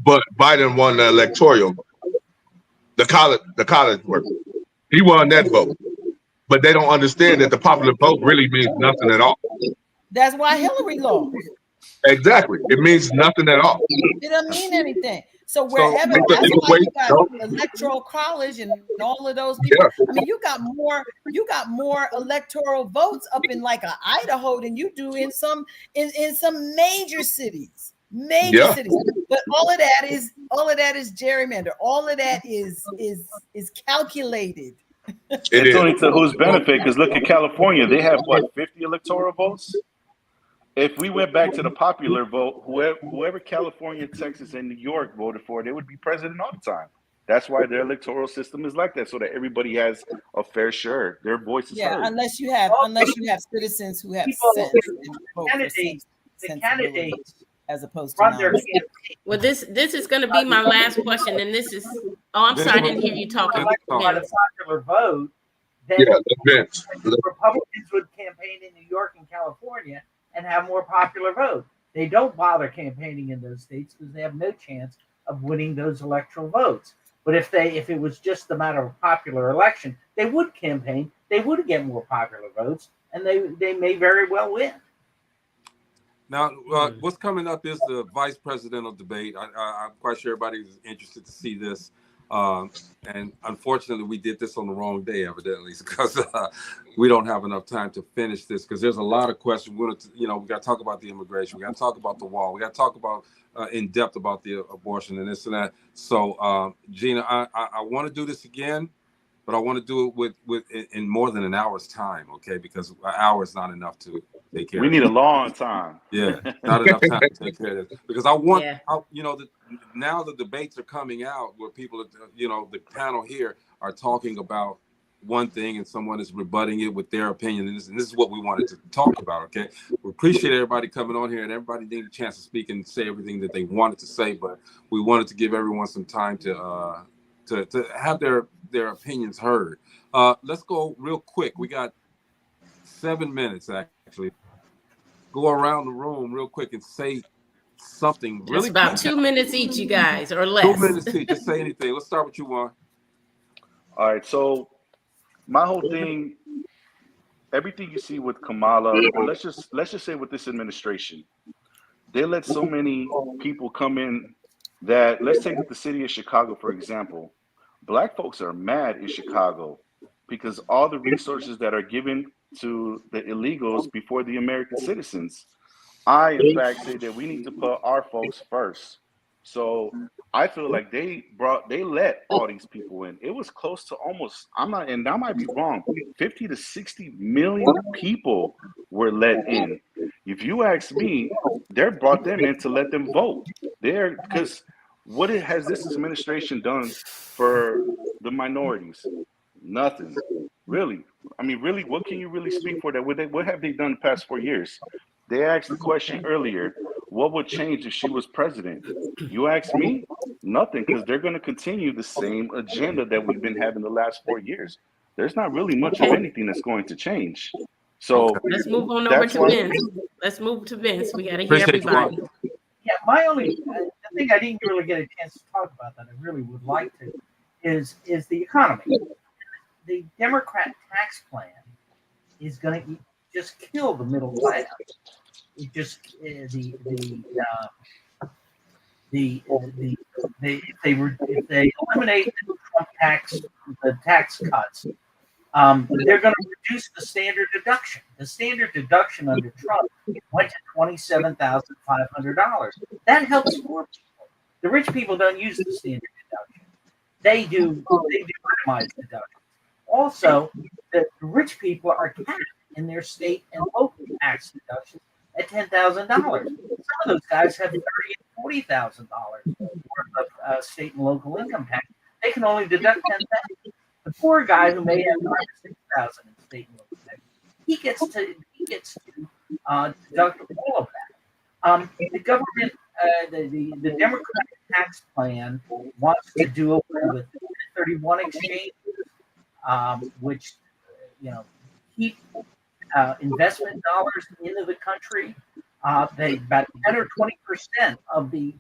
but Biden won the electoral, the college work. He won that vote, but they don't understand that the popular vote really means nothing at all. That's why Hillary lost. Exactly, it means nothing at all. It doesn't mean anything. So wherever, that's why you got electoral college and all of those people. I mean, you got more electoral votes up in like Idaho than you do in some major cities. Cities. But all of that is gerrymander. All of that is calculated. It's only to whose benefit, because look at California. They have what, 50 electoral votes? If we went back to the popular vote, whoever California, Texas, and New York voted for, they would be president all the time. That's why their electoral system is like that, so that everybody has a fair share. Their voice is heard. Unless you have citizens who have sense and vote for candidates as opposed to non. Well, this is going to be my last question, and this is. Oh, I'm sorry, I didn't hear you talking. By the popular vote, then Republicans would campaign in New York and California and have more popular vote. They don't bother campaigning in those states because they have no chance of winning those electoral votes. But if it was just a matter of popular election, they would campaign. They would get more popular votes, and they may very well win. Now, what's coming up is the vice presidential debate. I'm quite sure everybody's interested to see this. And unfortunately, we did this on the wrong day, evidently, because we don't have enough time to finish this. Because there's a lot of questions. We got to talk about the immigration. We got to talk about the wall. We got to talk about in depth about the abortion and this and that. So, Gina, I want to do this again, but I want to do it with in more than an hour's time, okay? Because an hour is not enough to take care. We need a long time. Yeah, not enough time to take care of this. Because I want, now the debates are coming out where people, the panel here are talking about one thing and someone is rebutting it with their opinion. And this is what we wanted to talk about, okay? We appreciate everybody coming on here, and everybody needed a chance to speak and say everything that they wanted to say, but we wanted to give everyone some time to have their opinions heard. Let's go real quick. We got 7 minutes, actually. Go around the room real quick and say something really It's about quick. 2 minutes each, you guys, or less. 2 minutes each. Just say anything. Let's start with you, Juan. All right, so my whole thing, everything you see with Kamala, or let's just say with this administration, they let so many people come in that, let's take the city of Chicago, for example. Black folks are mad in Chicago because all the resources that are given to the illegals before the American citizens. I, in fact, say that we need to put our folks first. So I feel like they let all these people in. It was close to almost, and I might be wrong, 50 to 60 million people were let in. If you ask me, they brought them in to let them vote. Because what has this administration done for the minorities? Nothing, really. I mean, really, what can you really speak for that? What have they done the past 4 years? They asked the question earlier, what would change if she was president? You ask me, Nothing, because they're going to continue the same agenda that we've been having the last 4 years. There's not really much of anything that's going to change. So let's move on over to Vince. Let's move to Vince. We got to hear everybody. Yeah, my only the thing I didn't really get a chance to talk about that I really would like to is the economy. The Democrat tax plan is going to just kill the middle class. It just if they eliminate the tax cuts, they're going to reduce the standard deduction. The standard deduction under Trump went to $27,500. That helps poor people. The rich people don't use the standard deduction. They do itemized deduction. Also, the rich people are capped in their state and local tax deductions at $10,000. Some of those guys have $30,000 and $40,000 worth of state and local income tax. They can only deduct $10,000. The poor guy who may have $5,000 or $6,000 in state and local tax, he gets to deduct all of that. The government, the Democratic tax plan wants to do away with 31 exchanges, which keep investment dollars into the country. They about 10 or 20% of the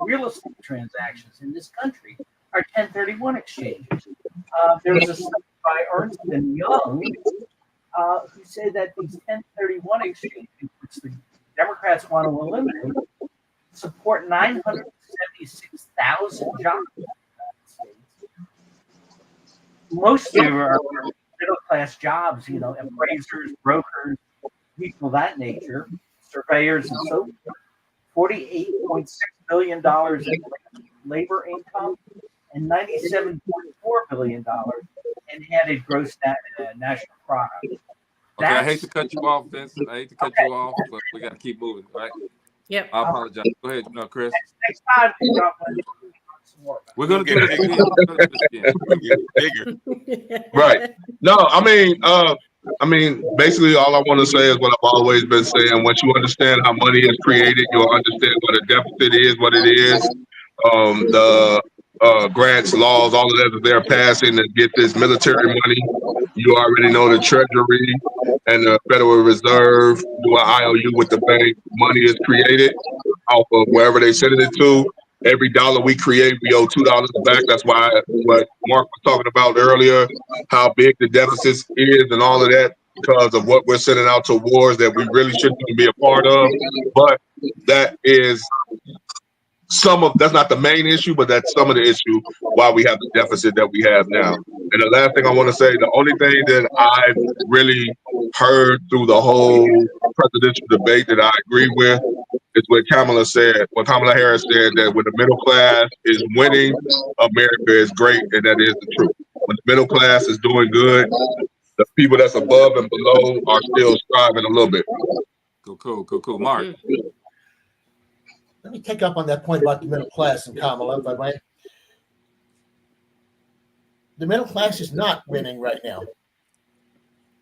real estate transactions in this country are 1031 exchanges. There was a study by Ernst & Young who said that these 1031 exchanges, which the Democrats want to eliminate, support 976,000 jobs in the United States. Most of them are middle-class jobs, appraisers, brokers, people of that nature, surveyors, and so forth. $48.6 billion in labor income and $97.4 billion in added gross national product. Okay, I hate to cut you off, Vincent. I hate to cut you off, but we got to keep moving, right? Yep. I apologize. Go ahead, Chris. Next time, we're going to do this again. Right. No, I mean, basically, all I want to say is what I've always been saying. Once you understand how money is created, you'll understand what a deficit is, what it is. The grants, laws, all of that they're passing to get this military money. You already know the Treasury and the Federal Reserve do an IOU with the bank. Money is created off of wherever they send it to. Every dollar we create, we owe $2 back. That's why what Mark was talking about earlier, how big the deficit is and all of that, because of what we're sending out to wars that we really shouldn't be a part of. But that is that's not the main issue, but that's some of the issue why we have the deficit that we have now. And the last thing I want to say, the only thing that I've really heard through the whole presidential debate that I agree with is what Kamala Harris said, that when the middle class is winning, America is great, and that is the truth. When the middle class is doing good, the people that's above and below are still striving a little bit. Cool. Mark. Let me take up on that point about the middle class and Kamala, by the way. The middle class is not winning right now.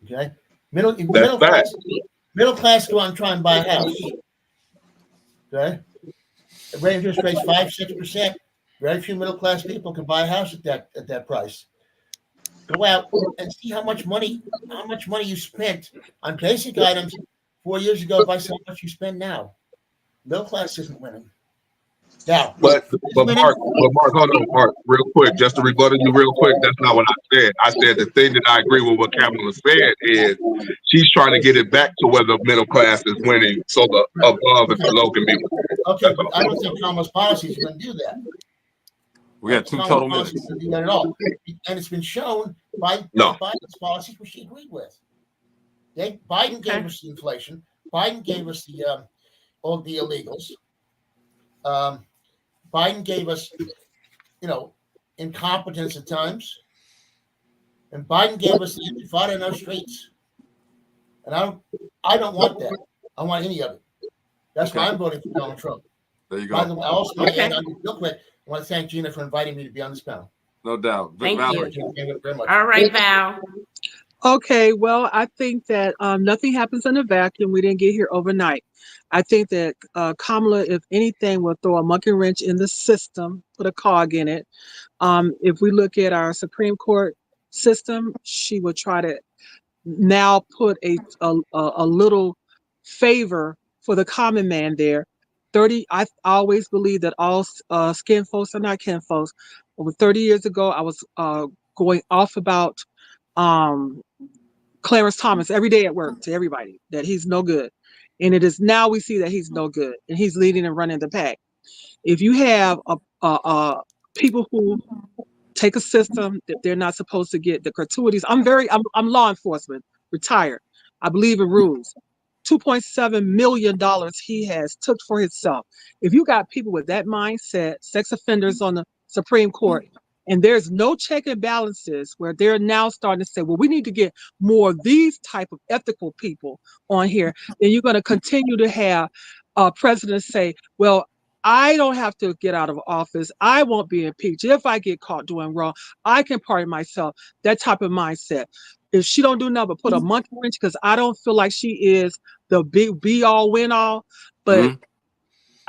Okay? Middle class go out and try and buy a house. Okay? The rate of interest rate's 5-6%. Very few middle class people can buy a house at that price. Go out and see how much money you spent on basic items 4 years ago versus how much you spend now. Middle class isn't winning. Now, but Mark, hold on, Mark, real quick, just to rebuttal you real quick. That's not what I said. I said the thing that I agree with what Kamala said is she's trying to get it back to where the middle class is winning, so the above and below can be winning. Okay, but I don't think Kamala's policies are going to do that. We got two total minutes. Do that at all. And it's been shown by Biden's policies, which she agreed with. Biden gave us the inflation. Biden gave us all the illegals. Biden gave us, incompetence at times. And Biden gave us the intifada in our streets. And I don't want that. I want any of it. That's why I'm voting for Donald Trump. There you go. By the way, I also real quick, I want to thank Gina for inviting me to be on this panel. No doubt. Thank Valerie. you. Thank you very much. All right, Val. Okay, well, I think that nothing happens in a vacuum. We didn't get here overnight. I think that Kamala, if anything, will throw a monkey wrench in the system, put a cog in it. If we look at our Supreme Court system, she will try to now put a little favor for the common man there. I always believe that all skin folks are not kin folks. Over 30 years ago, I was going off about um, Clarence Thomas every day at work to everybody that he's no good. And it is now we see that he's no good and he's leading and running the pack. If you have people who take a system that they're not supposed to get the gratuities. I'm law enforcement, retired. I believe in rules. $2.7 million he has took for himself. If you got people with that mindset, sex offenders on the Supreme Court, and there's no check and balances where they're now starting to say, well, we need to get more of these type of ethical people on here, then you're going to continue to have presidents say, well, I don't have to get out of office. I won't be impeached. If I get caught doing wrong, I can pardon myself. That type of mindset. If she don't do nothing but put a monkey wrench, because I don't feel like she is the big be all win all, but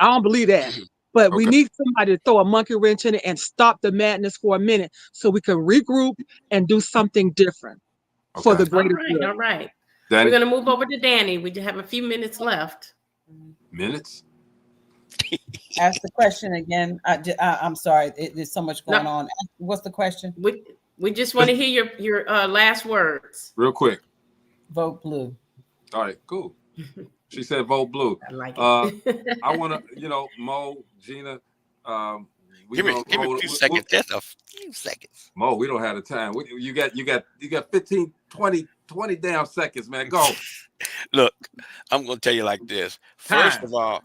I don't believe that. But we need somebody to throw a monkey wrench in it and stop the madness for a minute so we can regroup and do something different for the greater good. All right. Danny? We're going to move over to Danny. We have a few minutes left. Minutes? Ask the question again. I'm sorry. There's so much going on. What's the question? We just want to hear your last words. Real quick. Vote blue. All right, cool. She said vote blue. I like it. I want to, Mo, Gina. Give me a few seconds. Just a few seconds. Mo, we don't have the time. You got 15, 20 damn seconds, man. Go. Look, I'm going to tell you like this. First of all,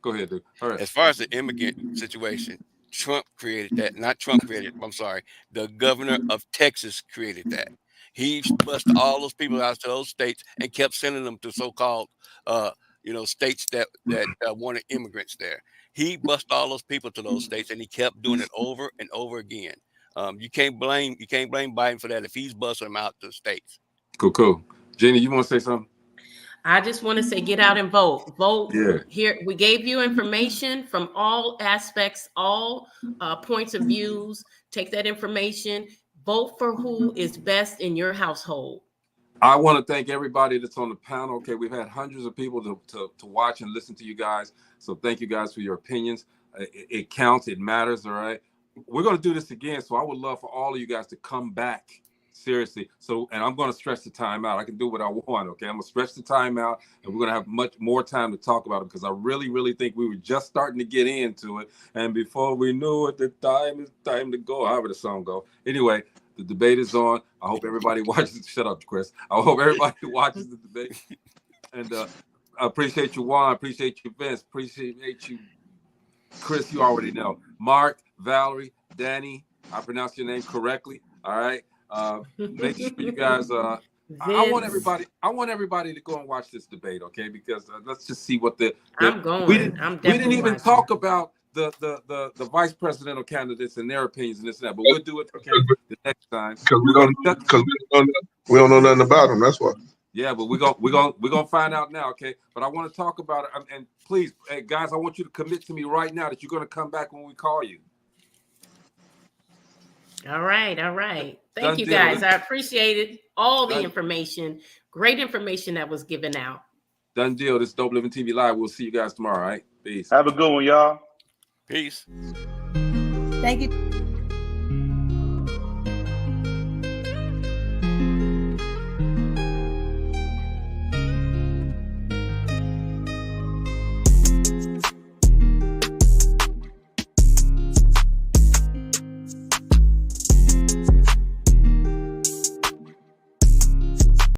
go ahead, dude. All right. As far as the immigrant situation, Trump created that. Not Trump created it. I'm sorry. The governor of Texas created that. He busted all those people out to those states and kept sending them to so-called, states that wanted immigrants there. He busted all those people to those states, and he kept doing it over and over again. You can't blame Biden for that if he's busting them out to the states. Cool. Jenny, you want to say something? I just want to say, get out and vote. Vote. Yeah. Here, we gave you information from all aspects, all points of views. Take that information. Vote for who is best in your household. I want to thank everybody that's on the panel. Okay, we've had hundreds of people to watch and listen to you guys. So thank you guys for your opinions. It counts. It matters. All right. We're going to do this again. So I would love for all of you guys to come back. Seriously. And I'm going to stretch the time out. I can do what I want. Okay. I'm going to stretch the time out, and we're going to have much more time to talk about it, because I really, really think we were just starting to get into it. And before we knew it, it's time to go. However the song go. Anyway, the debate is on. I hope everybody watches. Shut up, Chris. I hope everybody watches the debate. And I appreciate you, Juan. Appreciate you, Vince. Appreciate you, Chris. You already know. Mark, Valerie, Danny. I pronounced your name correctly. All right. Make sure you guys. I want everybody to go and watch this debate, okay? Because let's just see what I'm going. We didn't even talk about the vice presidential candidates and their opinions and this and that, but we'll do it, okay, the next time. Because we don't know nothing about them. That's why. Yeah, but we're gonna find out now, okay? But I want to talk about it, and please, hey guys, I want you to commit to me right now that you're gonna come back when we call you. All right. Thank you, guys. I appreciated all the information. Great information that was given out. Done deal. This is Dope Living TV Live. We'll see you guys tomorrow, all right? Peace. Have a good one, y'all. Peace. Thank you.